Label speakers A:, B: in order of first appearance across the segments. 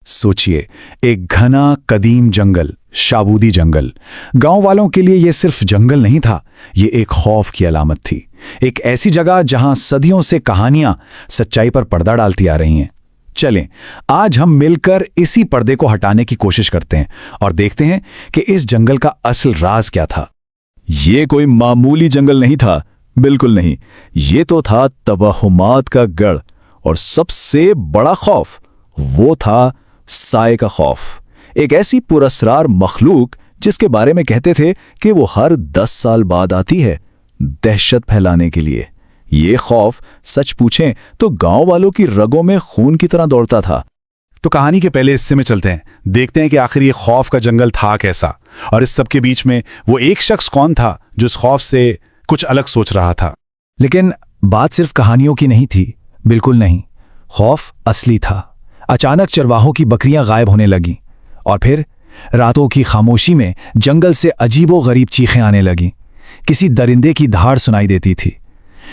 A: सोचिए, एक घना कदीम जंगल, शाबूदी जंगल। गांव वालों के लिए यह सिर्फ जंगल नहीं था, ये एक खौफ की अलामत थी। एक ऐसी जगह जहां सदियों से कहानियां सच्चाई पर पर्दा डालती आ रही हैं। चलें, आज हम मिलकर इसी पर्दे को हटाने की कोशिश करते हैं और देखते हैं कि इस जंगल का असल राज क्या था।
B: ये कोई मामूली जंगल नहीं था, बिल्कुल नहीं। ये तो था तवहुमात का गढ़, और सबसे बड़ा खौफ वो था साए का खौफ। एक ऐसी पुरस्रार मखलूक जिसके बारे में कहते थे कि वो हर 10 साल बाद आती है, दहशत फैलाने के लिए। ये खौफ सच पूछें तो गांव वालों की रगों में खून की तरह दौड़ता था।
A: तो कहानी के पहले हिस्से में चलते हैं, देखते हैं कि आखिर ये खौफ का जंगल था कैसा, और इस सब के बीच में वो एक शख्स कौन था जो इस खौफ से कुछ अलग सोच रहा था।
C: लेकिन बात सिर्फ कहानियों की नहीं थी, बिल्कुल नहीं। खौफ असली था। अचानक चरवाहों की बकरियां गायब होने लगीं, और फिर रातों की खामोशी में जंगल से अजीबो-गरीब चीखें आने लगीं। किसी दरिंदे की दहाड़ सुनाई देती थी।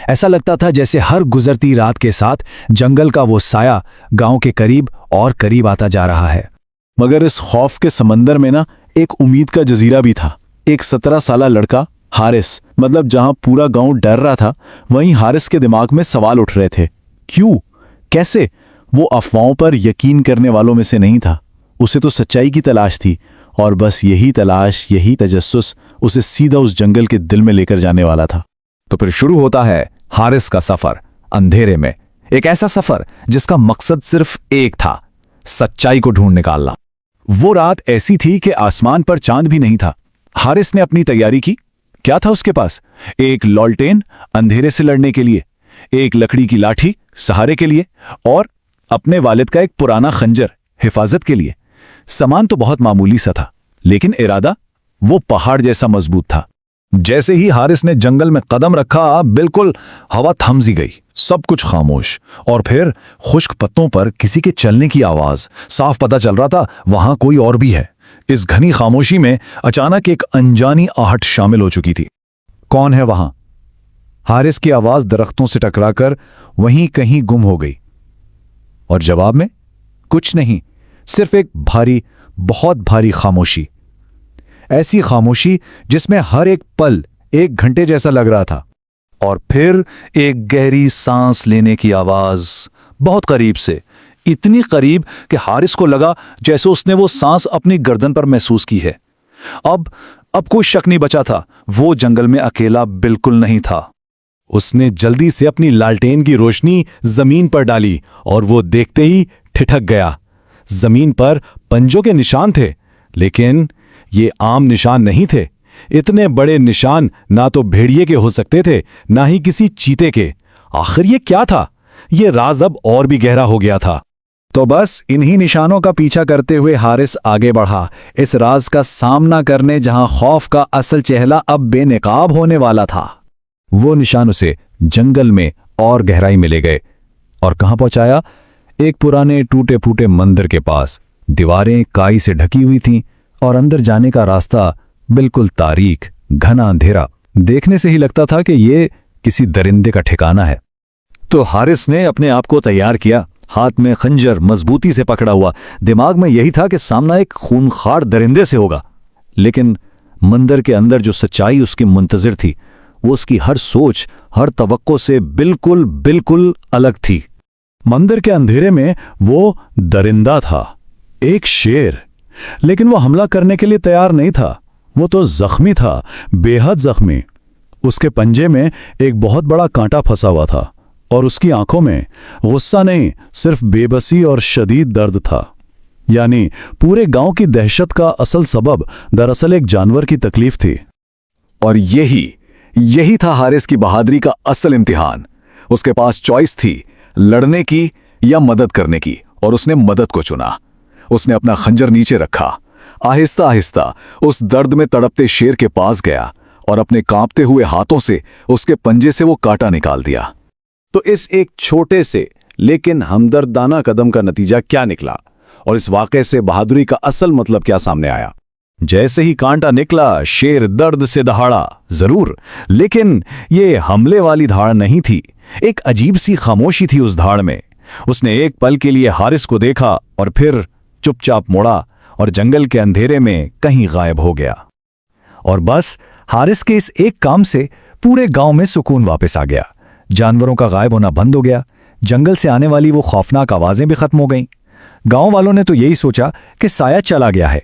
C: ऐसा लगता था जैसे हर गुजरती रात के साथ जंगल का वो साया गांव के करीब और करीब आता जा रहा है।
B: मगर इस खौफ के समंदर में ना एक उम्मीद का जजीरा भी था। एक 17 साला लड़का हारिस, मतलब जहां पूरा गांव डर रहा था, वहीं हारिस के दिमाग में सवाल उठ रहे थे। क्यों, कैसे? वो अफवाहों पर यकीन करने वालों में से नहीं था। उसे तो सच्चाई की तलाश थी, और बस यही तलाश, यही तजस्सुस उसे सीधा उस जंगल के दिल में लेकर जाने वाला था।
C: तो फिर शुरू होता है हारिस का सफर अंधेरे में। एक ऐसा सफर जिसका मकसद सिर्फ एक था, सच्चाई को ढूंढ निकालना।
A: वो रात ऐसी थी कि आसमान पर चांद भी नहीं था। हारिस ने अपनी तैयारी की। क्या था उसके पास? एक लॉलटेन अंधेरे से लड़ने के लिए, एक लकड़ी की लाठी सहारे के लिए, और अपने वालिद का एक पुराना खंजर हिफाजत के लिए। सामान तो बहुत मामूली सा था, लेकिन इरादा वो पहाड़ जैसा मजबूत था।
C: जैसे ही हारिस ने जंगल में कदम रखा, बिल्कुल हवा थम सी गई। सब कुछ खामोश, और फिर खुश्क पत्तों पर किसी के चलने की आवाज। साफ पता चल रहा था वहां कोई और भी है। इस घनी खामोशी में अचानक एक अनजानी आहट शामिल हो चुकी थी।
A: कौन है वहां? हारिस की आवाज दरख्तों से टकराकर वहीं कहीं गुम हो गई, और जवाब में कुछ नहीं, सिर्फ एक भारी, बहुत भारी खामोशी। ऐसी खामोशी जिसमें हर एक पल 1 घंटे जैसा लग रहा था। और फिर एक गहरी सांस लेने की आवाज, बहुत करीब से, इतनी करीब कि हारिस को लगा जैसे उसने वो सांस अपनी गर्दन पर महसूस की है। अब कोई शक नहीं बचा था, वो जंगल में अकेला बिल्कुल नहीं था। उसने जल्दी से अपनी लालटेन की रोशनी जमीन पर डाली, और वो देखते ही ठिठक गया। जमीन पर पंजों के निशान थे, लेकिन ये आम निशान नहीं थे। इतने बड़े निशान ना तो भेड़िए के हो सकते थे, ना ही किसी चीते के। आखिर ये क्या था? ये राज अब और भी गहरा हो गया था। तो बस इन्हीं निशानों का पीछा करते हुए हारिस आगे बढ़ा, इस राज का सामना करने जहां खौफ का असल चेहरा अब बेनकाब होने वाला था। वो निशान उसे जंगल में और गहराई में ले गए, और कहां पहुंचाया? एक पुराने टूटे फूटे मंदिर के पास। दीवारें काई से ढकी हुई थीं, और अंदर जाने का रास्ता बिल्कुल तारीक, घना अंधेरा। देखने से ही लगता था कि ये किसी दरिंदे का ठिकाना है। तो हारिस ने अपने आप को तैयार किया, हाथ में खंजर मजबूती से पकड़ा हुआ। दिमाग में यही था कि सामना एक खूनखार दरिंदे से होगा। लेकिन मंदिर के अंदर जो सच्चाई उसकी मुंतजिर थी, वो उसकी हर सोच, हर तवक्को से बिल्कुल बिल्कुल अलग थी। मंदिर के अंधेरे में वो दरिंदा था, एक शेर। लेकिन वो हमला करने के लिए तैयार नहीं था। वो तो जख्मी था, बेहद जख्मी। उसके पंजे में एक बहुत बड़ा कांटा फंसा हुआ था, और उसकी आंखों में गुस्सा नहीं, सिर्फ बेबसी और शदीद दर्द था। यानी पूरे गांव की दहशत का असल सबब दरअसल एक जानवर की तकलीफ थी।
B: और यही था हारिस की बहादुरी का असल इम्तिहान। उसके पास चॉइस थी, लड़ने की या मदद करने की, और उसने मदद को चुना। उसने अपना खंजर नीचे रखा, आहिस्ता आहिस्ता उस दर्द में तड़पते शेर के पास गया, और अपने कांपते हुए हाथों से उसके पंजे से वो कांटा निकाल दिया।
A: तो इस एक छोटे से लेकिन हमदर्दाना कदम का नतीजा क्या निकला, और इस वाक़े से बहादुरी का असल मतलब क्या सामने आया? जैसे ही कांटा निकला, शेर दर्द से दहाड़ा जरूर, लेकिन ये हमले वाली धाड़ नहीं थी। एक अजीब सी खामोशी थी उस धाड़ में। उसने एक पल के लिए हारिस को देखा, और फिर
B: चुपचाप मुड़ा और जंगल के अंधेरे में कहीं गायब हो गया।
C: और बस हारिस के इस एक काम से पूरे गांव में सुकून वापस आ गया। जानवरों का गायब होना बंद हो गया, जंगल से आने वाली वो खौफनाक आवाजें भी खत्म हो गईं। गांव वालों ने तो यही सोचा कि साया चला गया है,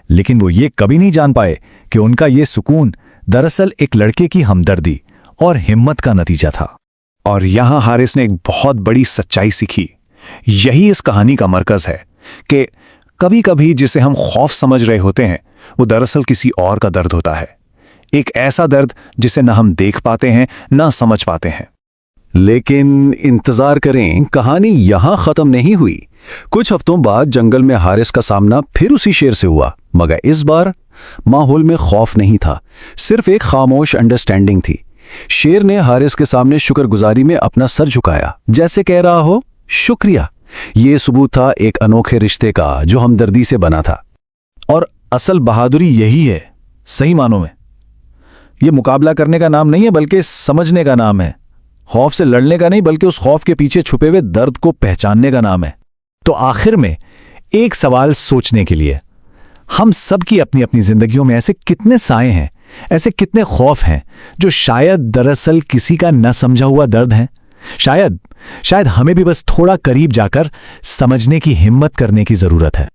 C: लेकिन वो ये कभी नहीं जान पाए कि उनका ये सुकून दरअसल एक लड़के की हमदर्दी और हिम्मत का नतीजा था।
A: और यहां हारिस ने एक बहुत बड़ी सच्चाई सीखी। यही इस कहानी का मरकज है कि कभी कभी जिसे हम खौफ समझ रहे होते हैं वो दरअसल किसी और का दर्द होता है, एक ऐसा दर्द जिसे न हम देख पाते हैं न समझ पाते हैं।
B: लेकिन इंतजार करें, कहानी यहां खत्म नहीं हुई। कुछ हफ्तों बाद जंगल में हारिस का सामना फिर उसी शेर से हुआ, मगर इस बार माहौल में खौफ नहीं था, सिर्फ एक खामोश अंडरस्टैंडिंग थी। शेर ने हारिस के सामने शुक्रगुजारी में अपना सर झुकाया, जैसे कह रहा हो शुक्रिया। ये सबूत था एक अनोखे रिश्ते का जो हमदर्दी से बना था।
C: और असल बहादुरी यही है सही मानों में। ये मुकाबला करने का नाम नहीं है, बल्कि समझने का नाम है। खौफ से लड़ने का नहीं, बल्कि उस खौफ के पीछे छुपे हुए दर्द को पहचानने का नाम है। तो आखिर में एक सवाल सोचने के लिए, हम सब की अपनी अपनी जिंदगियों में ऐसे कितने साए हैं, ऐसे कितने खौफ हैं जो शायद दरअसल किसी का न समझा हुआ दर्द है। शायद हमें भी बस थोड़ा करीब जाकर समझने की हिम्मत करने की जरूरत है।